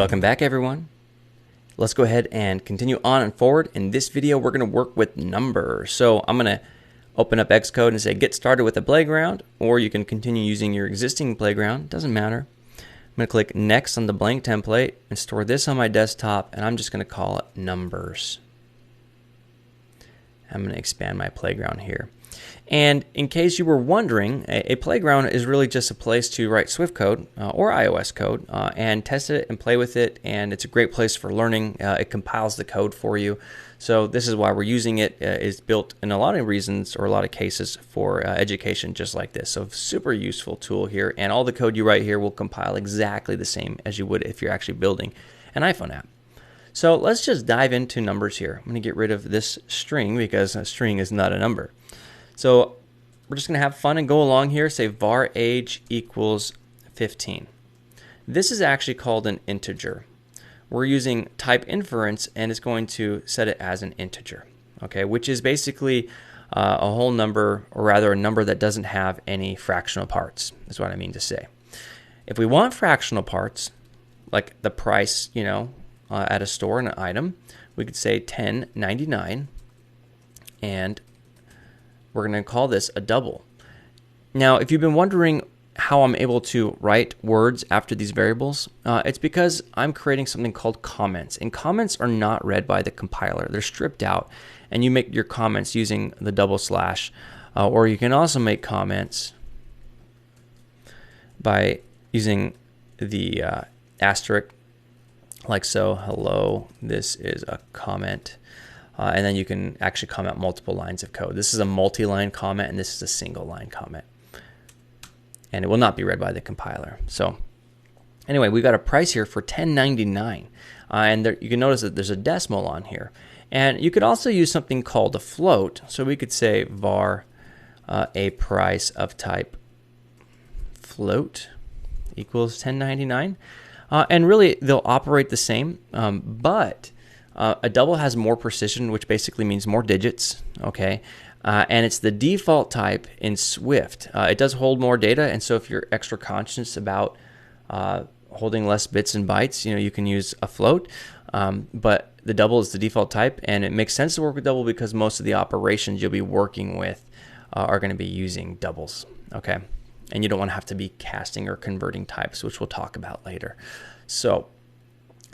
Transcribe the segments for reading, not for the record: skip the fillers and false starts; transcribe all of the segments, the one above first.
Welcome back, everyone. Let's go ahead and continue on and forward. In this video, we're going to work with numbers. So I'm going to open up Xcode and say get started with a playground, or you can continue using your existing playground. Doesn't matter. I'm going to click next on the blank template and store this on my desktop, and I'm just going to call it numbers. I'm going to expand my playground here. And in case you were wondering, a playground is really just a place to write Swift code or iOS code and test it and play with it. And it's a great place for learning. It compiles the code for you. So this is why we're using it. It's built in a lot of reasons or a lot of cases for education just like this. So super useful tool here. And all the code you write here will compile exactly the same as you would if you're actually building an iPhone app. So let's just dive into numbers here. I'm going to get rid of this string because a string is not a number. So we're just going to have fun and go along here. Say var age equals 15. This is actually called an integer. We're using type inference, and it's going to set it as an integer, okay, which is basically a whole number, or rather a number that doesn't have any fractional parts, is what I mean to say. If we want fractional parts, like the price, at a store, an item, we could say 10.99, and we're going to call this a double. Now, if you've been wondering how I'm able to write words after these variables, it's because I'm creating something called comments. And comments are not read by the compiler. They're stripped out. And you make your comments using the double slash. Or you can also make comments by using the asterisk, like so. Hello, this is a comment. And then you can actually comment multiple lines of code. This is a multi-line comment, and this is a single-line comment. And it will not be read by the compiler. So anyway, we've got a price here for $10.99. And there, you can notice that there's a decimal on here. And you could also use something called a float. So we could say var a price of type float equals $10.99. And really, they'll operate the same, but a double has more precision, which basically means more digits, okay? And it's the default type in Swift. It does hold more data, and so if you're extra conscious about holding less bits and bytes, you can use a float. But the double is the default type, and it makes sense to work with double because most of the operations you'll be working with are going to be using doubles, okay? And you don't want to have to be casting or converting types, which we'll talk about later. So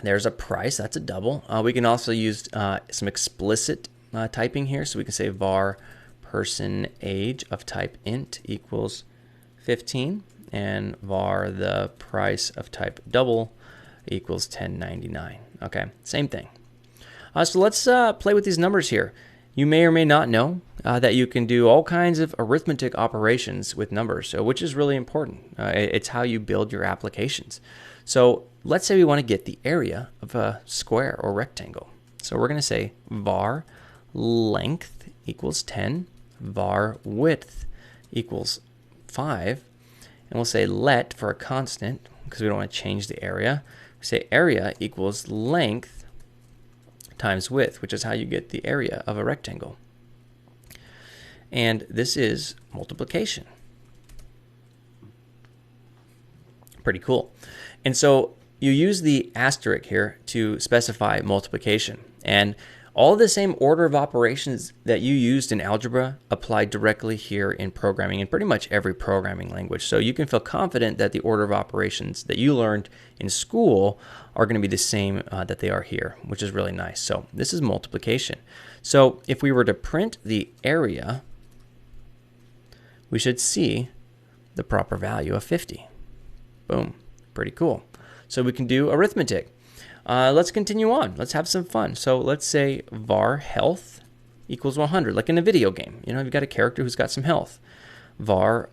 there's a price, that's a double. We can also use some explicit typing here. So we can say var person age of type int equals 15 and var the price of type double equals 10.99. Okay, same thing. So let's play with these numbers here. You may or may not know that you can do all kinds of arithmetic operations with numbers, which is really important. It's how you build your applications. So let's say we want to get the area of a square or rectangle. So we're going to say var length equals 10, var width equals 5, and we'll say let for a constant because we don't want to change the area. We say area equals length times width, which is how you get the area of a rectangle. And this is multiplication. Pretty cool. And so you use the asterisk here to specify multiplication. And all the same order of operations that you used in algebra apply directly here in programming, in pretty much every programming language. So you can feel confident that the order of operations that you learned in school are going to be the same that they are here, which is really nice. So this is multiplication. So if we were to print the area, we should see the proper value of 50. Boom. Pretty cool. So we can do arithmetic. Let's continue on. Let's have some fun. So let's say var health equals 100, like in a video game. You've got a character who's got some health. Var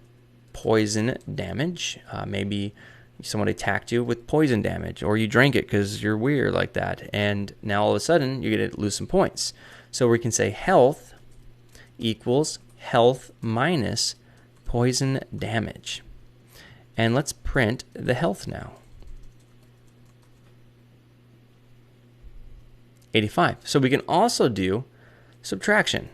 poison damage. Maybe someone attacked you with poison damage, or you drank it because you're weird like that. And now all of a sudden, you're going to lose some points. So we can say health equals health minus poison damage. And let's print the health now. 85. So we can also do subtraction.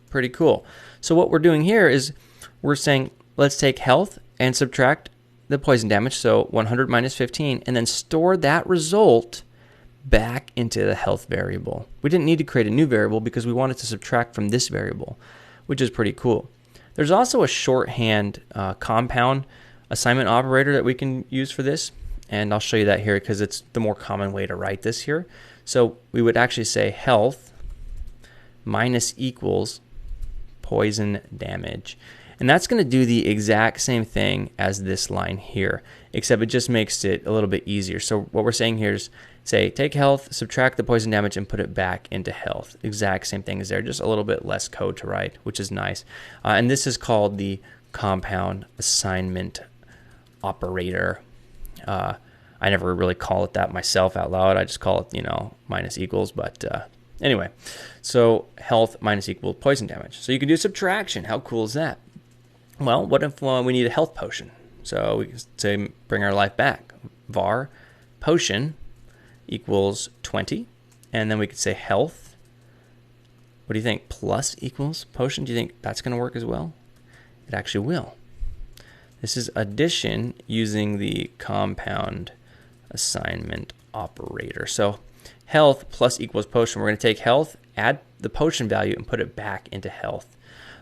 Pretty cool. So what we're doing here is we're saying let's take health and subtract the poison damage, so 100 minus 15, and then store that result back into the health variable. We didn't need to create a new variable because we wanted to subtract from this variable, which is pretty cool. There's also a shorthand compound assignment operator that we can use for this, and I'll show you that here because it's the more common way to write this here. So we would actually say health minus equals poison damage. And that's going to do the exact same thing as this line here, except it just makes it a little bit easier. So what we're saying here is say take health, subtract the poison damage, and put it back into health. Exact same thing as there, just a little bit less code to write, which is nice. And this is called the compound assignment operator. I never really call it that myself out loud. I just call it, minus equals. But anyway, so health minus equals poison damage. So you can do subtraction. How cool is that? Well, what if we need a health potion? So we can say bring our life back. Var potion equals 20. And then we could say health. What do you think? Plus equals potion. Do you think that's going to work as well? It actually will. This is addition using the compound assignment operator. So health plus equals potion. We're going to take health, add the potion value, and put it back into health.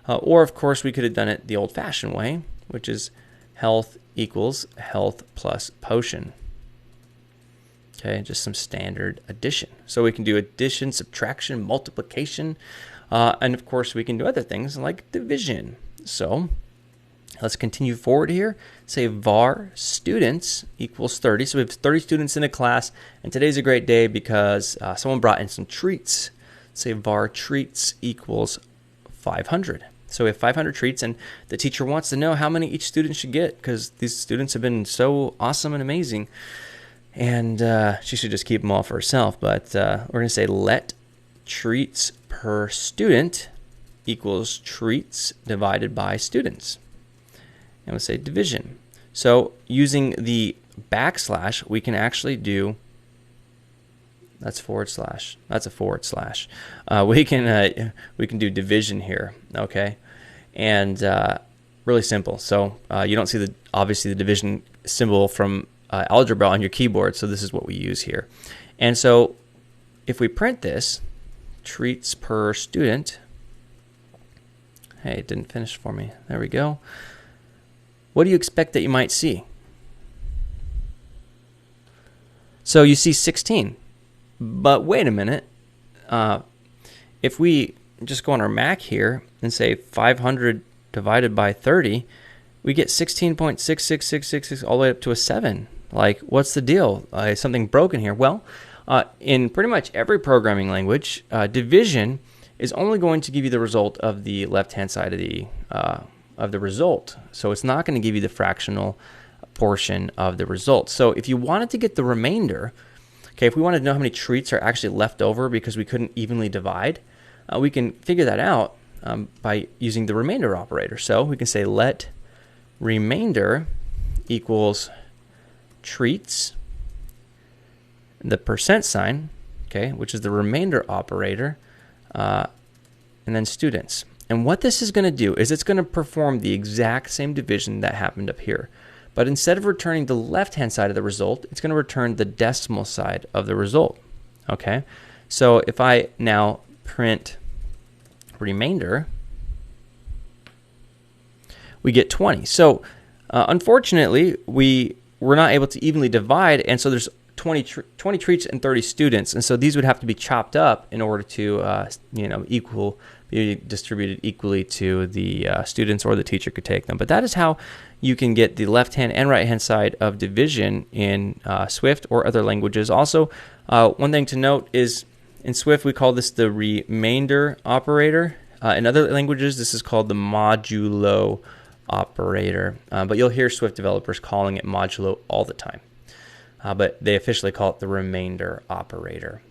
Or, of course, we could have done it the old-fashioned way, which is health equals health plus potion. Okay, just some standard addition. So we can do addition, subtraction, multiplication, and, of course, we can do other things like division. So let's continue forward here. Say var students equals 30. So we have 30 students in a class, and today's a great day because someone brought in some treats. Say var treats equals 500. So we have 500 treats, and the teacher wants to know how many each student should get because these students have been so awesome and amazing. And she should just keep them all for herself. But we're going to say let treats per student equals treats divided by students. And we'll say division. So using the backslash, we can actually do, that's forward slash. That's a forward slash. We can do division here, okay? And really simple. So you don't see obviously the division symbol from algebra on your keyboard. So this is what we use here. And so if we print this, treats per student. Hey, it didn't finish for me. There we go. What do you expect that you might see? So you see 16. But wait a minute. If we just go on our Mac here and say 500 divided by 30, we get 16.66666 all the way up to a 7. Like, what's the deal? Is something broken here? Well, in pretty much every programming language, division is only going to give you the result of the left-hand side of the result. So it's not going to give you the fractional portion of the result. So if you wanted to get the remainder, okay, if we wanted to know how many treats are actually left over because we couldn't evenly divide, we can figure that out by using the remainder operator. So we can say let remainder equals treats, the percent sign, okay, which is the remainder operator, and then students. And what this is going to do is it's going to perform the exact same division that happened up here. But instead of returning the left-hand side of the result, it's going to return the decimal side of the result. Okay? So if I now print remainder, we get 20. So unfortunately, we're not able to evenly divide, and so there's 20 treats and 30 students, and so these would have to be chopped up in order to be distributed equally to the students, or the teacher could take them. But that is how you can get the left-hand and right-hand side of division in Swift or other languages. Also, one thing to note is in Swift we call this the remainder operator. In other languages, this is called the modulo operator, but you'll hear Swift developers calling it modulo all the time. But they officially call it the remainder operator.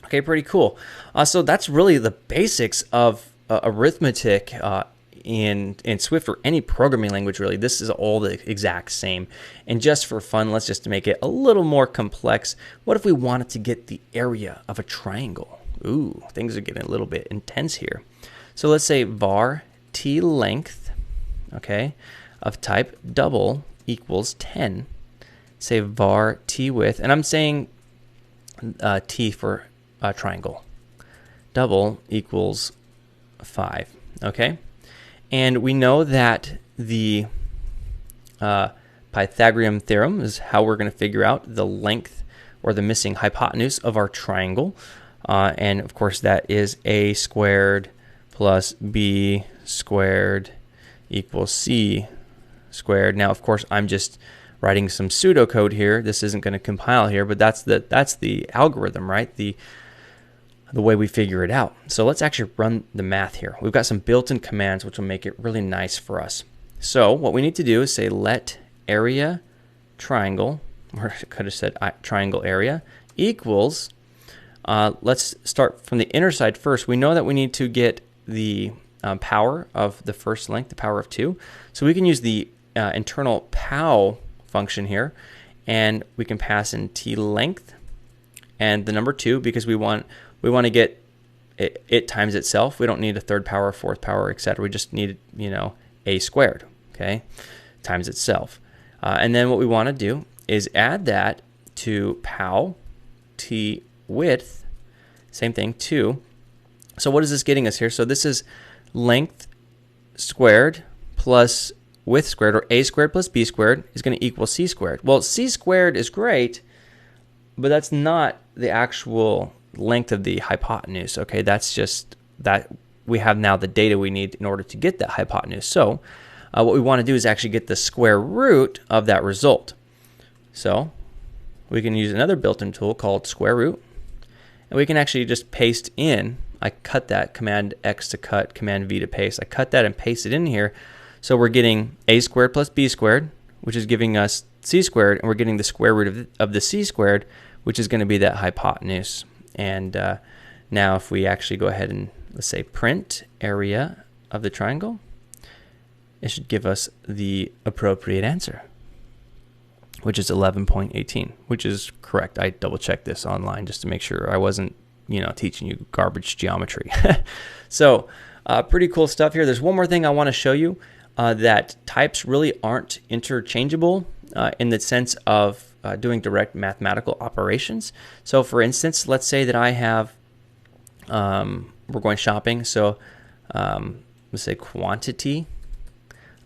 Okay, pretty cool. So that's really the basics of arithmetic in Swift or any programming language, really. This is all the exact same. And just for fun, let's just make it a little more complex. What if we wanted to get the area of a triangle? Ooh, things are getting a little bit intense here. So let's say var t length, okay, of type double equals 10. Say var t width, and I'm saying t for triangle. Double equals 5, okay? And we know that the Pythagorean theorem is how we're going to figure out the length or the missing hypotenuse of our triangle. And of course that is a squared plus b squared equals c squared. Now, of course, I'm just writing some pseudocode here. This isn't going to compile here, but that's the algorithm, right? The way we figure it out. So let's actually run the math here. We've got some built-in commands which will make it really nice for us. So what we need to do is say let area triangle, or I could have said triangle area, equals, let's start from the inner side first. We know that we need to get the power of the first length, the power of 2. So we can use the internal pow function here, and we can pass in t length and the number 2 because we want to get it times itself. We don't need a third power, fourth power, etc. We just need, a squared, okay, times itself. And then what we want to do is add that to pow t width, same thing, 2. So what is this getting us here? So this is length squared plus width squared, or a squared plus b squared is going to equal c squared. Well, c squared is great, but that's not the actual length of the hypotenuse, okay? That's just that we have now the data we need in order to get that hypotenuse. So what we want to do is actually get the square root of that result. So we can use another built-in tool called square root, and we can actually just paste in. I cut that, Command X to cut, Command V to paste. I cut that and paste it in here. So we're getting a squared plus b squared, which is giving us c squared, and we're getting the square root of the c squared, which is going to be that hypotenuse. And now if we actually go ahead and, let's say, print area of the triangle, it should give us the appropriate answer, which is 11.18, which is correct. I double-checked this online just to make sure I wasn't, teaching you garbage geometry. So pretty cool stuff here. There's one more thing I want to show you, that types really aren't interchangeable in the sense of doing direct mathematical operations. So for instance, let's say that I have, we're going shopping. So let's say quantity.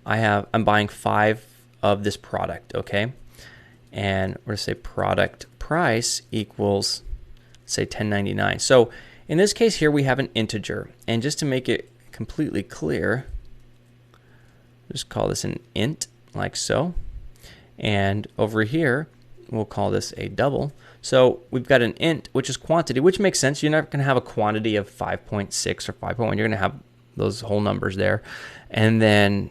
I'm buying 5 of this product, okay? And we're going to say product price equals, say, $10.99. So in this case here, we have an integer. And just to make it completely clear, just call this an int, like so. And over here, we'll call this a double. So we've got an int, which is quantity, which makes sense. You're not going to have a quantity of 5.6 or 5.1. You're going to have those whole numbers there. And then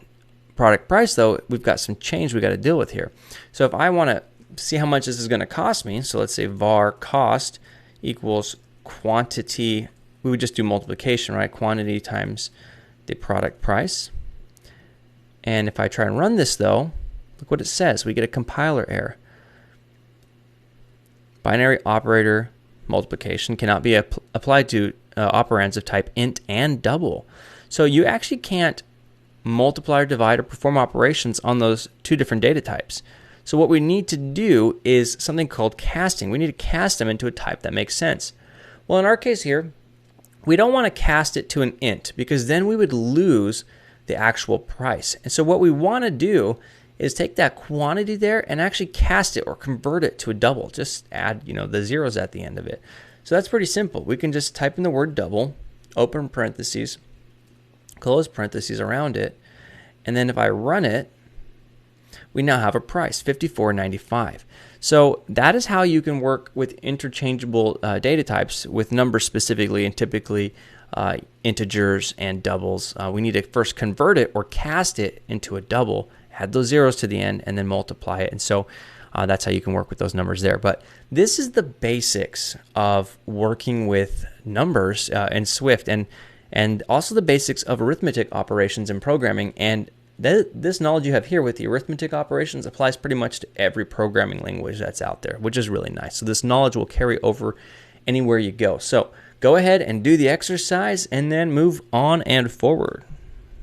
product price, though, we've got some change we got to deal with here. So if I want to see how much this is going to cost me, so let's say var cost equals quantity. We would just do multiplication, right? Quantity times the product price. And if I try and run this, though, look what it says. We get a compiler error. Binary operator multiplication cannot be applied to operands of type int and double. So you actually can't multiply or divide or perform operations on those 2 different data types. So what we need to do is something called casting. We need to cast them into a type that makes sense. Well, in our case here, we don't want to cast it to an int because then we would lose the actual price. And so what we want to do is take that quantity there and actually cast it or convert it to a double. Just add, the zeros at the end of it. So that's pretty simple. We can just type in the word double, open parentheses, close parentheses around it, and then if I run it, we now have a price, $54.95. So that is how you can work with interchangeable data types with numbers specifically, and typically integers and doubles. We need to first convert it or cast it into a double, add those zeros to the end, and then multiply it. And so that's how you can work with those numbers there. But this is the basics of working with numbers in Swift, and also the basics of arithmetic operations in programming. And this knowledge you have here with the arithmetic operations applies pretty much to every programming language that's out there, which is really nice. So this knowledge will carry over anywhere you go. So go ahead and do the exercise and then move on and forward.